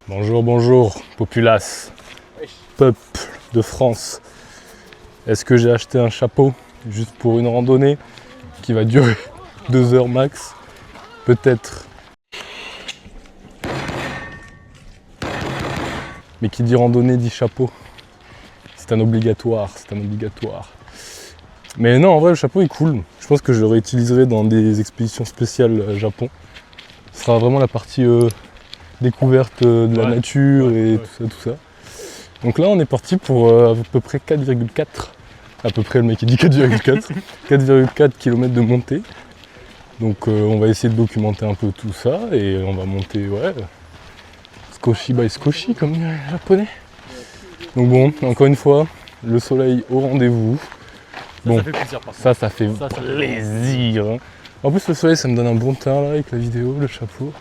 Bonjour, bonjour, populace, peuple de France. Est-ce que j'ai acheté un chapeau juste pour une randonnée qui va durer 2 heures max? Peut-être. Mais qui dit randonnée dit chapeau. C'est un obligatoire, c'est un obligatoire. Mais non, en vrai, le chapeau est cool. Je pense que je le réutiliserai dans des expéditions spéciales Japon. Ce sera vraiment la partie découverte de la nature et tout ça. Donc là, on est parti pour à peu près 4,4. À peu près, le mec il dit 4,4. 4,4 km de montée. Donc on va essayer de documenter un peu tout ça et on va monter, Skoshi by Skoshi, comme dit les japonais. Donc bon, encore une fois, le soleil au rendez-vous. Ça fait plaisir par contre. Ça fait plaisir. Hein. En plus, le soleil, ça me donne un bon teint là, avec la vidéo, le chapeau.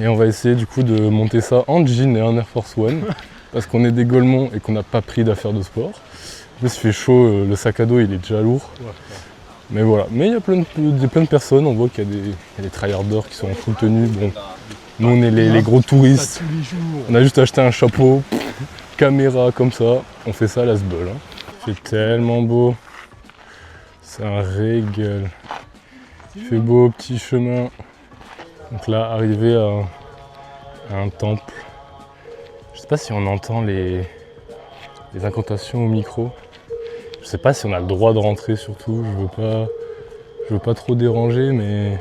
Et on va essayer du coup de monter ça en jean et en Air Force One. Parce qu'on est des Golemons et qu'on n'a pas pris d'affaires de sport. En plus, il fait chaud, le sac à dos il est déjà lourd. Mais voilà, mais il y a plein de personnes, on voit qu'il y a des tryharders qui sont en full tenue. Bon, nous on est les gros touristes, on a juste acheté un chapeau, caméra comme ça, on fait ça à la sbeul. Hein. C'est tellement beau, c'est un régal. Il fait beau, petit chemin. Donc là, arrivé à un temple. Je sais pas si on entend les incantations au micro. Je sais pas si on a le droit de rentrer surtout, je veux pas trop déranger, mais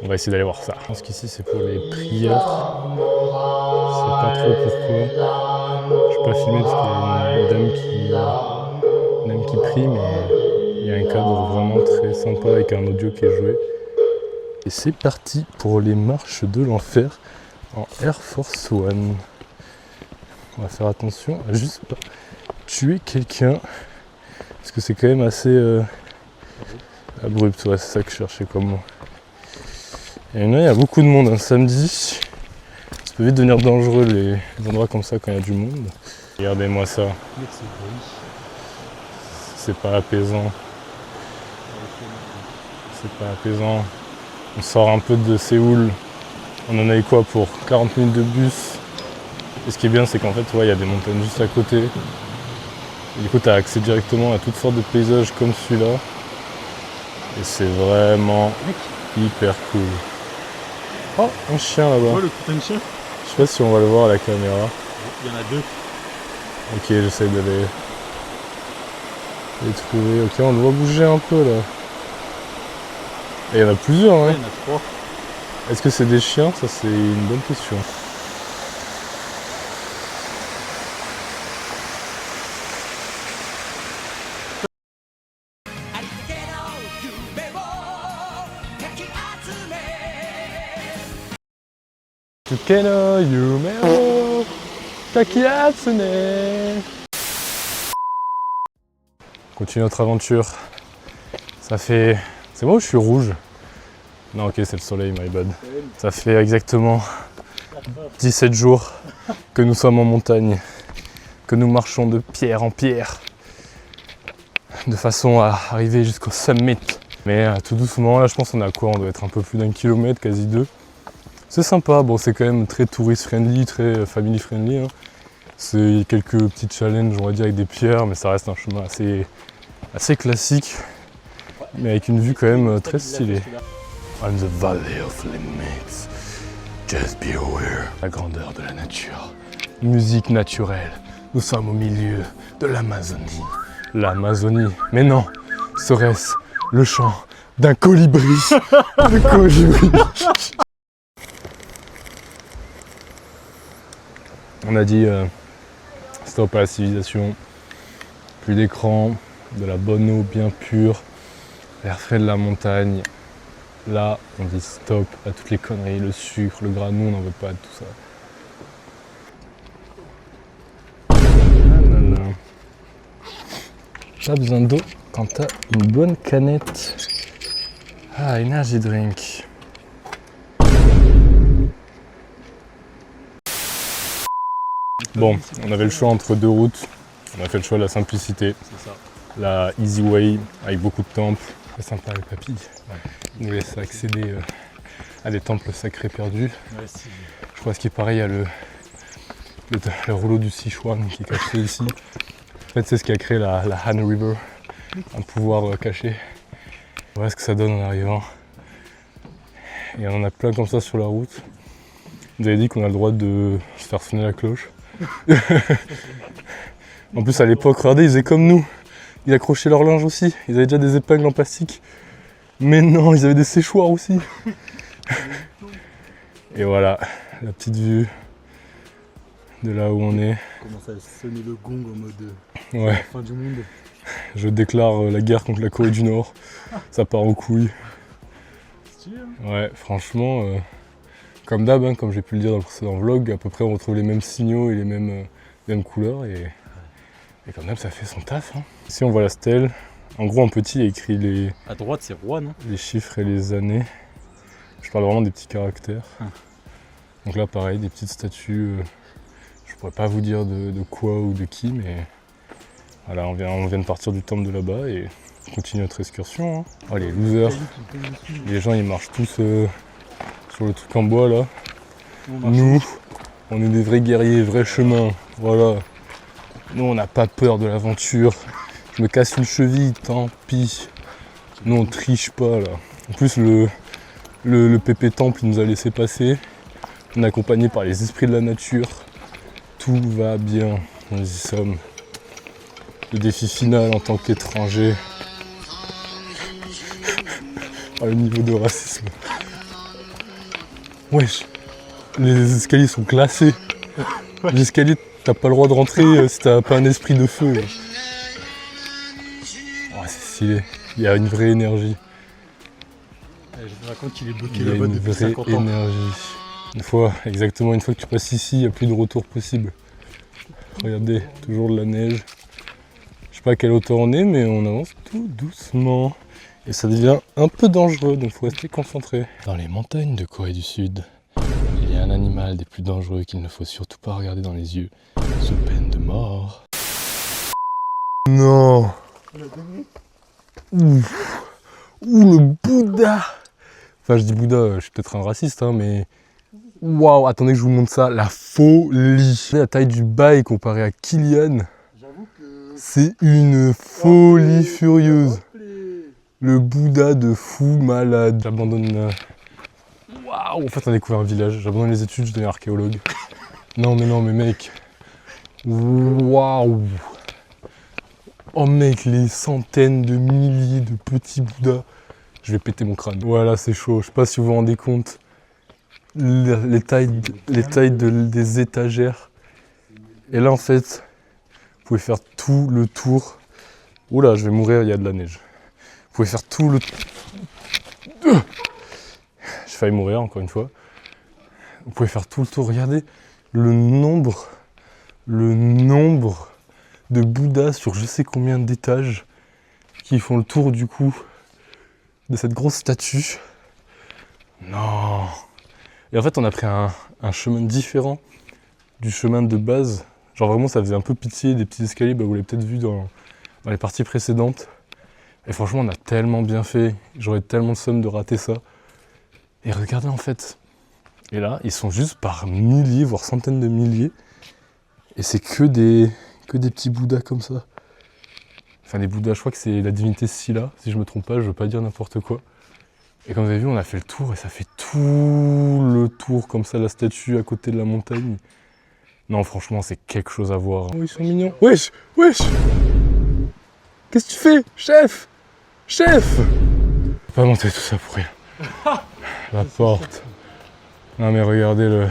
on va essayer d'aller voir ça. Je pense qu'ici c'est pour les prières. Je sais pas trop pourquoi. Je peux pas filmer parce qu'il y a une dame qui prie, mais il y a un cadre vraiment très sympa avec un audio qui est joué. Et c'est parti pour les marches de l'enfer en Air Force One. On va faire attention à juste pas tuer quelqu'un. Parce que c'est quand même assez abrupt, c'est ça que je cherchais comme mot. Et là, il y a beaucoup de monde un samedi. Ça peut vite devenir dangereux les endroits comme ça quand il y a du monde. Regardez-moi ça. C'est pas apaisant. C'est pas apaisant. On sort un peu de Séoul. On en a eu quoi pour 40 minutes de bus. Et ce qui est bien, c'est qu'en fait, il y a des montagnes juste à côté. Et du coup, tu as accès directement à toutes sortes de paysages comme celui-là. Et c'est vraiment hyper cool. Oh, un chien là-bas. Oh, le putain de chien. Je sais pas si on va le voir à la caméra. Il y en a 2. Ok, j'essaie d'aller les trouver. Ok, on le voit bouger un peu là. Et il y en a plusieurs, hein. Ouais, il y en a 3. Est-ce que c'est des chiens? Ça, c'est une bonne question. Tukeno yume o kakiatsune. Continue notre aventure. Ça fait... C'est moi ou je suis rouge? Non, ok, c'est le soleil, my bad. Ça fait exactement 17 jours que nous sommes en montagne, que nous marchons de pierre en pierre, de façon à arriver jusqu'au summit. Mais tout doucement, là je pense qu'on est à quoi? On doit être un peu plus d'1 kilomètre, quasi 2. C'est sympa, bon c'est quand même très tourist friendly, très family friendly. Hein. C'est quelques petits challenges, on va dire, avec des pierres, mais ça reste un chemin assez classique, mais avec une vue quand même très stylée. On the valley of limits, just be aware. La grandeur de la nature. Musique naturelle. Nous sommes au milieu de l'Amazonie. L'Amazonie. Mais non, serait-ce le chant d'un colibri? Le colibri. On a dit stop à la civilisation. Plus d'écran, de la bonne eau bien pure, l'air frais de la montagne. Là, on dit stop à toutes les conneries, le sucre, le gras, nous on n'en veut pas de tout ça. Pas besoin d'eau quand t'as une bonne canette. Ah, energy drink. Bon, on avait le choix entre 2 routes. On a fait le choix de la simplicité. C'est ça. La easy way avec beaucoup de temples. Très sympa les papilles. Ils nous laissent accéder à des temples sacrés perdus. Je crois ce qui est pareil, il y a le rouleau du Sichuan qui est caché ici. En fait, c'est ce qui a créé la Han River, un pouvoir caché. Voilà ce que ça donne en arrivant. Et on en a plein comme ça sur la route. Vous avez dit qu'on a le droit de se faire sonner la cloche. En plus, à l'époque, regardez, ils faisaient comme nous. Ils accrochaient leur linge aussi. Ils avaient déjà des épingles en plastique. Mais non, ils avaient des séchoirs aussi. Et voilà, la petite vue de là où on est. Commence à sonner le gong en mode Ouais. la fin du monde. Je déclare la guerre contre la Corée du Nord. Ça part en couille. Stylé, hein. Ouais, franchement, comme d'hab, hein, comme j'ai pu le dire dans le précédent vlog, à peu près on retrouve les mêmes signaux et les mêmes couleurs. Et comme d'hab, ça fait son taf. Hein. Ici, on voit la stèle. En gros, en petit, il y a écrit À droite, c'est roi, non? les chiffres et les années. Je parle vraiment des petits caractères. Donc là, pareil, des petites statues. Je pourrais pas vous dire de quoi ou de qui, mais voilà, on vient de partir du temple de là-bas et on continue notre excursion. Hein. Oh, les losers. Les gens, ils marchent tous sur le truc en bois, là. Nous, on est des vrais guerriers, vrais chemins. Voilà. Nous, on n'a pas peur de l'aventure. Je me casse une cheville, tant pis. Nous, on triche pas, là. En plus, le pépé temple, il nous a laissé passer. On est accompagné par les esprits de la nature. Tout va bien. Nous y sommes. Le défi final en tant qu'étranger. Oh, le niveau de racisme. Wesh. Les escaliers sont classés. Les escaliers, t'as pas le droit de rentrer si t'as pas un esprit de feu. Oh, c'est stylé. Il y a une vraie énergie. Je me rends compte qu'il est bloqué Il y a là-bas une depuis vraie 50 ans. énergie. Une fois que tu passes ici, il n'y a plus de retour possible. Regardez, toujours de la neige. Je sais pas à quelle hauteur on est, mais on avance tout doucement. Et ça devient un peu dangereux, donc il faut rester concentré. Dans les montagnes de Corée du Sud, il y a un animal des plus dangereux qu'il ne faut surtout pas regarder dans les yeux, sous peine de mort. Non. Ouh, le Bouddha. Enfin, je dis Bouddha, je suis peut-être un raciste, hein, mais... Waouh, attendez que je vous montre ça, la folie. La taille du bail comparé à Kylian, c'est une folie furieuse. Le Bouddha de fou malade. J'abandonne... Waouh, en fait on a découvert un village, j'abandonne les études, je deviens archéologue. Non mais mec. Waouh. Oh mec, les centaines de milliers de petits Bouddhas. Je vais péter mon crâne. Voilà, c'est chaud, je sais pas si vous vous rendez compte. Les tailles des étagères. Et là en fait, vous pouvez faire tout le tour. Oula, je vais mourir, il y a de la neige. Vous pouvez faire tout le... J'ai failli mourir encore une fois. Vous pouvez faire tout le tour. Regardez le nombre de Bouddhas sur je sais combien d'étages qui font le tour du coup de cette grosse statue. Non. Et en fait, on a pris un chemin différent du chemin de base. Genre vraiment, ça faisait un peu pitié, des petits escaliers, vous l'avez peut-être vu dans les parties précédentes. Et franchement, on a tellement bien fait. J'aurais tellement le seum de rater ça. Et regardez en fait. Et là, ils sont juste par milliers, voire centaines de milliers. Et c'est que des petits Bouddhas comme ça. Enfin, des Bouddhas, je crois que c'est la divinité Scylla, si je me trompe pas, je veux pas dire n'importe quoi. Et comme vous avez vu, on a fait le tour et ça fait tout le tour comme ça, la statue à côté de la montagne. Non, franchement, c'est quelque chose à voir. Oh, ils sont mignons. Wesh, wesh. Qu'est-ce que tu fais, chef? Chef! Pas monter tout ça pour rien. La porte. Non mais regardez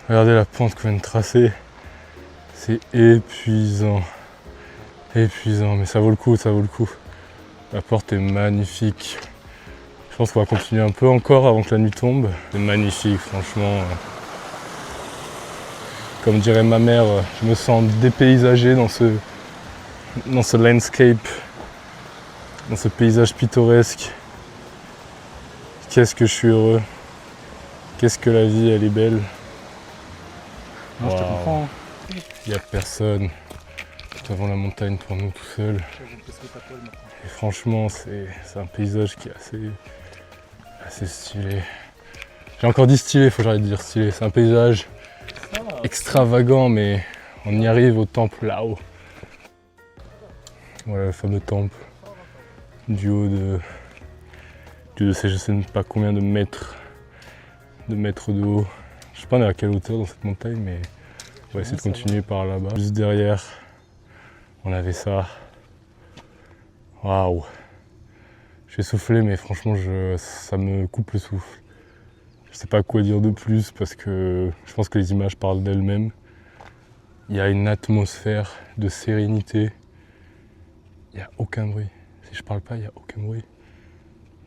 la pente qu'on vient de tracer. C'est épuisant. Épuisant, mais ça vaut le coup, ça vaut le coup. La porte est magnifique. Je pense qu'on va continuer un peu encore avant que la nuit tombe. C'est magnifique, franchement. Comme dirait ma mère, je me sens dépaysagé dans ce landscape, dans ce paysage pittoresque. Qu'est-ce que je suis heureux. Qu'est-ce que la vie, elle est belle. Non, je te comprends. Il n'y a personne. juste avant la montagne pour nous tout seuls. Et franchement, c'est un paysage qui est assez stylé. J'ai encore dit stylé, faut que j'arrête de dire stylé. C'est un paysage extravagant, mais on y arrive au temple là-haut. Voilà le fameux temple du haut de ces je sais pas combien de mètres de haut. Je sais pas on est à quelle hauteur dans cette montagne, mais on va essayer de continuer par là-bas. Juste derrière, on avait ça. Waouh! Je vais souffler, mais franchement, ça me coupe le souffle. Je sais pas quoi dire de plus parce que je pense que les images parlent d'elles-mêmes. Il y a une atmosphère de sérénité. Il n'y a aucun bruit. Si je parle pas, il n'y a aucun bruit.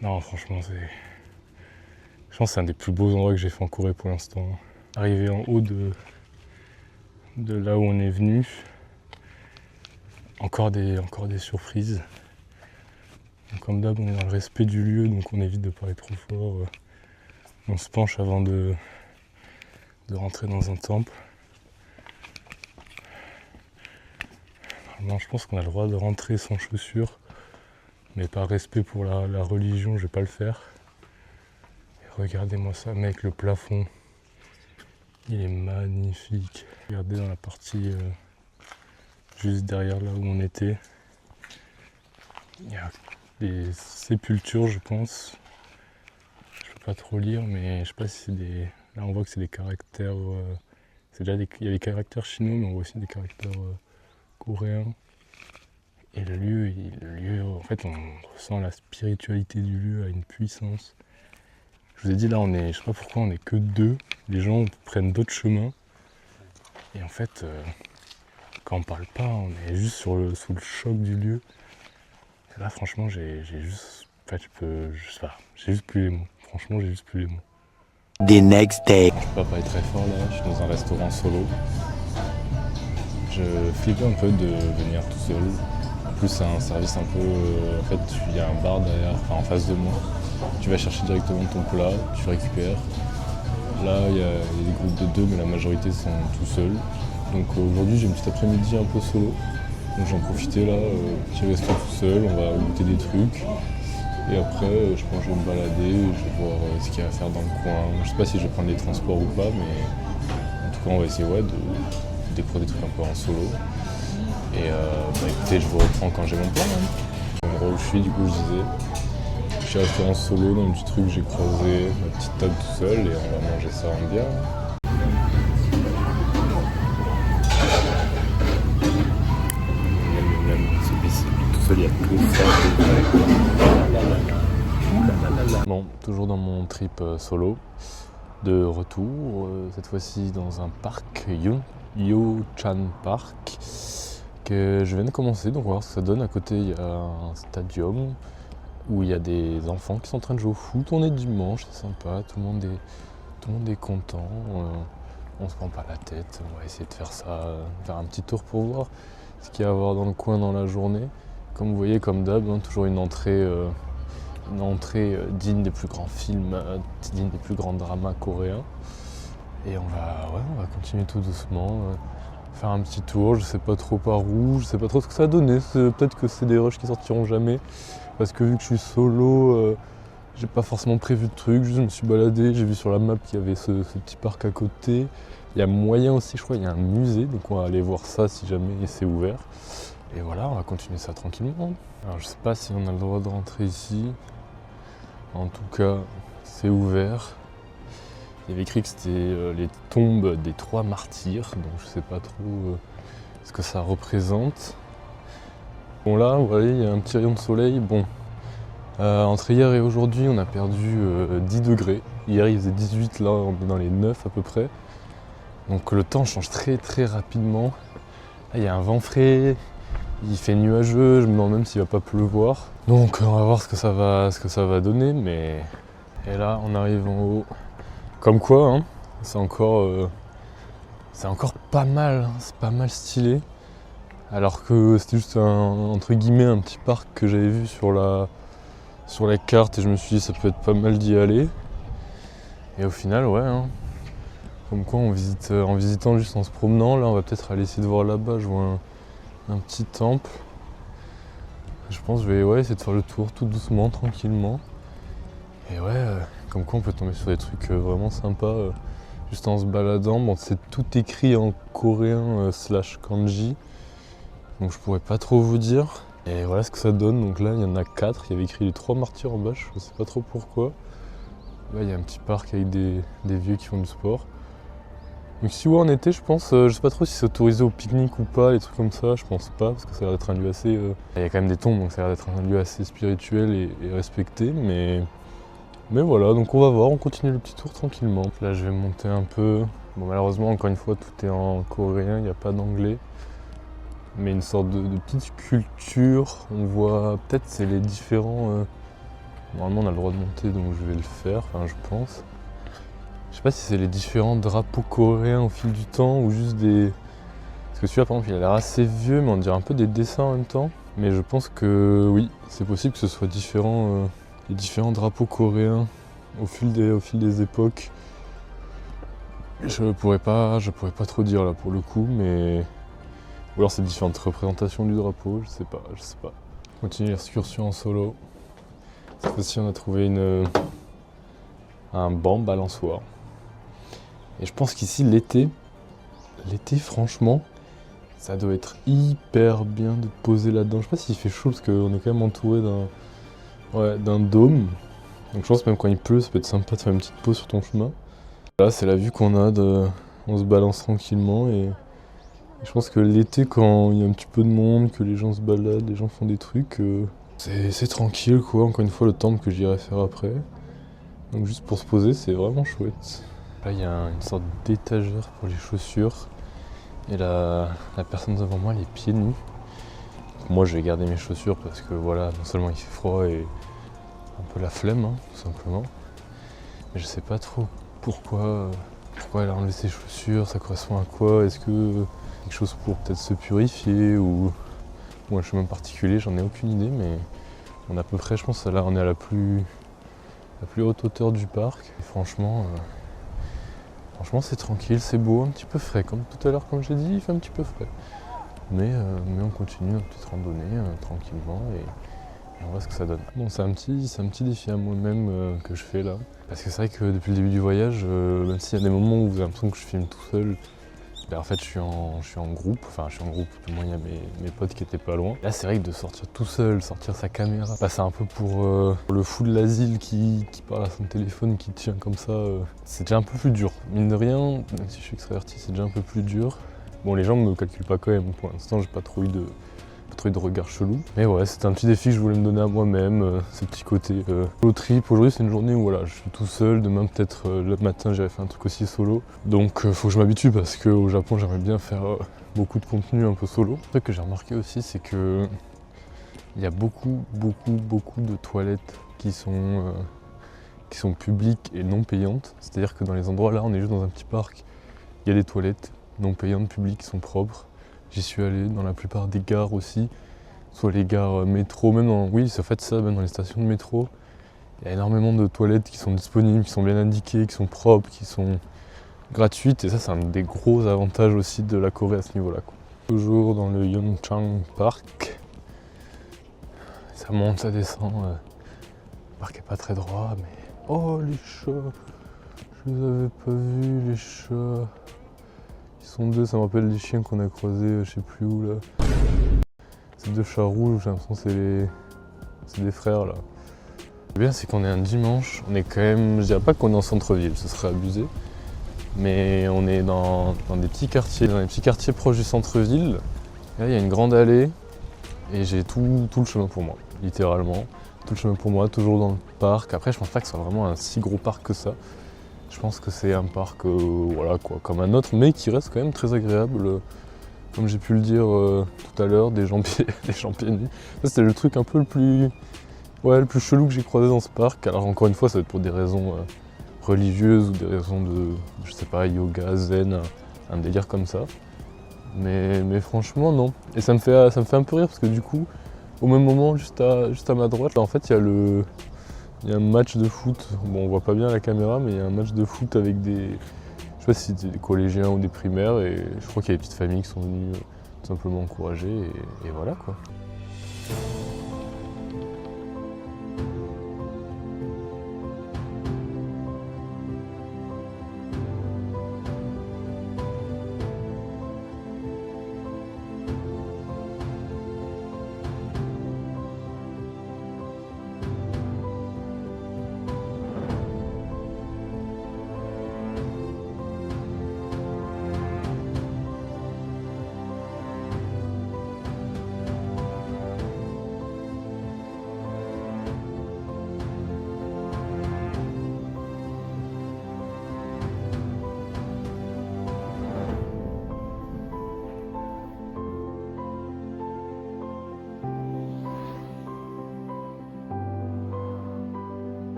Non, franchement, je pense que c'est un des plus beaux endroits que j'ai fait en Corée pour l'instant. Arrivé en haut de là où on est venu, encore des surprises. Donc, comme d'hab, on est dans le respect du lieu, donc on évite de parler trop fort. On se penche avant de rentrer dans un temple. Normalement, je pense qu'on a le droit de rentrer sans chaussures, mais par respect pour la religion, je vais pas le faire. Et regardez-moi ça, mec, le plafond, il est magnifique. Regardez dans la partie juste derrière là où on était, il y a des sépultures, je pense. Je peux pas trop lire, mais je sais pas si c'est des. Là, on voit que c'est des caractères. Il y a des caractères chinois, mais on voit aussi des caractères coréens. Et le lieu, en fait, on ressent la spiritualité du lieu à une puissance. Je vous ai dit, là, je sais pas pourquoi, on est que deux. Les gens prennent d'autres chemins. Et en fait, quand on parle pas, on est juste sous le choc du lieu. Et là, franchement, j'ai juste. En fait, je sais pas, j'ai juste plus les mots. Franchement, j'ai juste plus les mots. The next day. Je peux pas parler très fort là, je suis dans un restaurant solo. Je flippais un peu de venir tout seul. En plus, c'est un service un peu. En fait, il y a un bar derrière, en face de moi. Tu vas chercher directement ton plat, tu récupères. Là, il y a des groupes de deux, mais la majorité sont tout seuls. Donc aujourd'hui, j'ai une petite après-midi un peu solo. Donc j'en profitais là, petit resto tout seul, on va goûter des trucs. Et après, je pense que je vais me balader, je vais voir ce qu'il y a à faire dans le coin. Je sais pas si je vais prendre des transports ou pas, mais en tout cas, on va essayer de découvrir des trucs un peu en solo. Et écoutez, je vous reprends quand j'ai mon plan. L'endroit où je suis, du coup, je disais, je suis resté en solo dans un petit truc, j'ai croisé ma petite table tout seul et on va manger ça en bien. Tout seul, il y a que ça. Bon, toujours dans mon trip solo, de retour, cette fois-ci dans un parc, Yeochan Park, que je viens de commencer, donc on va voir ce que ça donne. À côté, il y a un stadium où il y a des enfants qui sont en train de jouer au foot. On est dimanche, c'est sympa, tout le monde est content, on se prend pas la tête, on va essayer de faire ça, faire un petit tour pour voir ce qu'il y a à voir dans le coin dans la journée. Comme vous voyez, comme d'hab, toujours une entrée digne des plus grands films, digne des plus grands dramas coréens. Et on va continuer tout doucement, faire un petit tour, je sais pas trop par où, je sais pas trop ce que ça a donné. Peut-être que c'est des rushs qui sortiront jamais, parce que vu que je suis solo, j'ai pas forcément prévu de trucs, juste je me suis baladé, j'ai vu sur la map qu'il y avait ce petit parc à côté. Il y a moyen aussi, je crois, il y a un musée, donc on va aller voir ça si jamais c'est ouvert. Et voilà, on va continuer ça tranquillement. Alors je sais pas si on a le droit de rentrer ici. En tout cas, c'est ouvert. Il y avait écrit que c'était les tombes des 3 martyrs, donc je sais pas trop ce que ça représente. Bon là, vous voyez, il y a un petit rayon de soleil. Bon, entre hier et aujourd'hui, on a perdu 10 degrés. Hier, il faisait 18, là, on est dans les 9 à peu près. Donc le temps change très très rapidement. Là, il y a un vent frais. Il fait nuageux, je me demande même s'il va pas pleuvoir. Donc on va voir ce que ça va donner, mais... Et là on arrive en haut. Comme quoi, hein, c'est encore pas mal, c'est pas mal stylé. Alors que c'était juste entre guillemets un petit parc que j'avais vu sur la carte et je me suis dit ça peut être pas mal d'y aller. Et au final, ouais, hein, comme quoi en visitant juste en se promenant, là on va peut-être aller essayer de voir là-bas, je vois un petit temple. Je pense que je vais essayer de faire le tour tout doucement, tranquillement. Et comme quoi on peut tomber sur des trucs vraiment sympas juste en se baladant. Bon, c'est tout écrit en coréen / kanji, donc je pourrais pas trop vous dire. Et voilà ce que ça donne. Donc là il y en a 4, il y avait écrit les 3 martyrs en bas, je sais pas trop pourquoi. Là il y a un petit parc avec des vieux qui font du sport. Donc si en été, je pense, je sais pas trop si c'est autorisé au pique-nique ou pas, les trucs comme ça, je pense pas, parce que ça a l'air d'être un lieu assez... Il y a quand même des tombes, donc ça a l'air d'être un lieu assez spirituel et respecté, mais voilà, donc on va voir, on continue le petit tour tranquillement. Là je vais monter un peu, bon malheureusement encore une fois tout est en coréen, il n'y a pas d'anglais, mais une sorte de petite culture, on voit peut-être c'est les différents... Normalement on a le droit de monter donc je vais le faire, enfin je pense. Je sais pas si c'est les différents drapeaux coréens au fil du temps ou juste des... Parce que celui-là par exemple il a l'air assez vieux mais on dirait un peu des dessins en même temps. Mais je pense que oui, c'est possible que ce soit différents, les différents drapeaux coréens au fil des époques. Je pourrais pas trop dire là pour le coup, mais... Ou alors c'est différentes représentations du drapeau, je sais pas. On continue l'excursion en solo. Cette fois-ci on a trouvé un banc balançoire. Et je pense qu'ici, l'été, franchement, ça doit être hyper bien de poser là-dedans. Je sais pas s'il fait chaud parce qu'on est quand même entouré d'un dôme. Donc je pense que même quand il pleut, ça peut être sympa de faire une petite pause sur ton chemin. Là, c'est la vue qu'on a, on se balance tranquillement. Et je pense que l'été, quand il y a un petit peu de monde, que les gens se baladent, les gens font des trucs, c'est tranquille quoi. Encore une fois, le temple que j'irai faire après. Donc juste pour se poser, c'est vraiment chouette. Là, il y a une sorte d'étagère pour les chaussures. Et la personne devant moi, elle est pieds nus. Donc moi, je vais garder mes chaussures parce que voilà, non seulement il fait froid et un peu la flemme, hein, tout simplement. Mais je sais pas trop pourquoi elle a enlevé ses chaussures, ça correspond à quoi. Est-ce que quelque chose pour peut-être se purifier ou un chemin particulier, j'en ai aucune idée. Mais on est à peu près, je pense, là, on est à la plus haute hauteur du parc. Et franchement, c'est tranquille, c'est beau, un petit peu frais. Comme tout à l'heure, comme j'ai dit, il fait un petit peu frais. Mais on continue notre petite randonnée tranquillement et on voit ce que ça donne. Bon, c'est un petit défi à moi-même que je fais là. Parce que c'est vrai que depuis le début du voyage, même s'il y a des moments où vous avez l'impression que je filme tout seul, en fait je suis en groupe, du moins il y a mes potes qui étaient pas loin. Là c'est vrai que de sortir tout seul, sortir sa caméra, passer un peu pour le fou de l'asile qui parle à son téléphone, qui tient comme ça, c'est déjà un peu plus dur. Mine de rien, même si je suis extraverti, c'est déjà un peu plus dur. Bon, les gens me calculent pas quand même, pour l'instant j'ai pas trop eu de regard chelou. Mais ouais, c'était un petit défi que je voulais me donner à moi-même, ce petit côté solo trip. Aujourd'hui c'est une journée où voilà, je suis tout seul, demain peut-être le matin j'irai faire un truc aussi solo. Donc faut que je m'habitue parce qu'au Japon j'aimerais bien faire beaucoup de contenu un peu solo. Un truc que j'ai remarqué aussi c'est que il y a beaucoup de toilettes qui sont publiques et non payantes. C'est-à-dire que dans les endroits là, on est juste dans un petit parc, il y a des toilettes non payantes, publiques, qui sont propres. J'y suis allé dans la plupart des gares aussi, soit les gares métro, même dans les stations de métro. Il y a énormément de toilettes qui sont disponibles, qui sont bien indiquées, qui sont propres, qui sont gratuites. Et ça, c'est un des gros avantages aussi de la Corée à ce niveau-là, quoi. Toujours dans le Yeonchang Park. Ça monte, ça descend. Le parc est pas très droit, mais... Oh, les chats! Je les avais pas vus, les chats. Ils sont deux, ça me rappelle les chiens qu'on a croisés, je sais plus où là. Ces deux chats rouges, j'ai l'impression que c'est des frères là. Le bien c'est qu'on est un dimanche, on est quand même, je dirais pas qu'on est en centre-ville, ce serait abusé. Mais on est dans des petits quartiers proches du centre-ville. Là il y a une grande allée et j'ai tout le chemin pour moi, littéralement. Tout le chemin pour moi, toujours dans le parc. Après je pense pas que ce soit vraiment un si gros parc que ça. Je pense que c'est un parc voilà, quoi, comme un autre, mais qui reste quand même très agréable. Comme j'ai pu le dire tout à l'heure, des gens pieds nus. Ça c'était le truc un peu le plus chelou que j'ai croisé dans ce parc. Alors encore une fois, ça va être pour des raisons religieuses ou des raisons de, je sais pas, yoga, zen, un délire comme ça. Mais franchement non. Et ça me fait un peu rire parce que du coup, au même moment, juste à ma droite, là en fait il y a un match de foot, bon on voit pas bien la caméra, mais il y a un match de foot avec je sais pas si c'était des collégiens ou des primaires, et je crois qu'il y a des petites familles qui sont venues simplement encourager et voilà quoi.